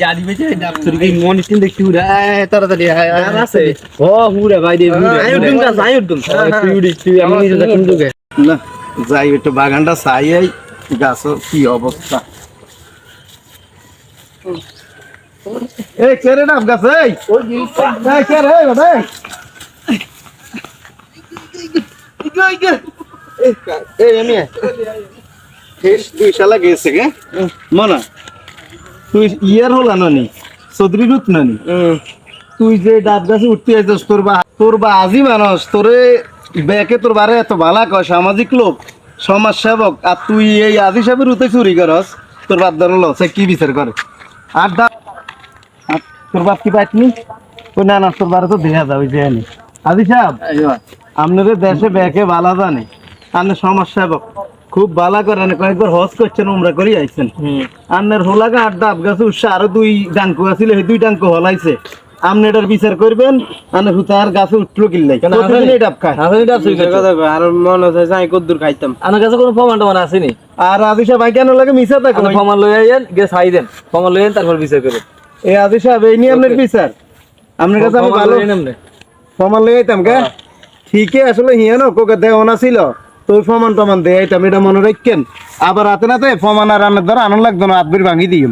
জাদি বেচে ডাক্তার কি মনিটর দেখি উড়া তাড়াতাড়ি আছে ও উড়া ভাই দে উড়া আইউডুম কাজ আইউডুম তুই আমি নিজে দেখুন তোকে না যাই একটু বাগানটা চাই এই গাছ কি অবস্থা এই কেরে না গাছ এই এই কেরে ভাই এই আমি তুই শালা গেছে কে মনা তুই ইয়ার হল আনি চৌধুরী রুত নানি তুই যে ডাব গাছে উঠতে আইছিস তোর বা আজি মানুষ তোরে ব্যাকে তোর বারে এত ভালা কয় সামাজিক লোক সমাজ সেবক আর তুই এই আজি সাহেবের উঠে চুরি করস তোর বাপ ধরল সে কি বিচার করে আর তোর বাপ কি পাইনি ওই না তোর বারে তো দেখা যাবে যে আজি সাহেব আপনাদের দেশে ব্যাকে ভালা জানে আপনি সমাজ সেবক খুব ভালো করেন কয়েকবার হজ করছেন উমরা করি আইছেন আপনার হোলাগা আর ডাব গাছে উৎসা আরো দুই ডাঙ্কু আছিল সেই দুই ডাঙ্কু হলাইছে আপনি এটার বিচার করবেন আপনি হুতার গাছে উঠলো কিল্লাই ডাব খায় আর মনে হচ্ছে যাই কদ্দুর খাইতাম আমার কাছে কোনো প্রমাণ টমান আসেনি আর আদিশা ভাই কেন লাগে মিশা থাকে প্রমাণ লই আইয়েন গে ছাই দেন প্রমাণ লই আইয়েন তারপর বিচার করবেন এই আদিশা এই নিয়ে আপনার বিচার আপনার কাছে আমি ভালো প্রমাণ লই আইতাম কে ঠিকই আসলে হিয়ানো কোকে দেওয়া না ছিল তোর প্রমাণ টমান দেয় এটা মনে রাখেন আবার হাতে নাতে প্রমাণ আর রান্নার দ্বারা আনন্দ লাগতো না আদবির ভাঙি দিই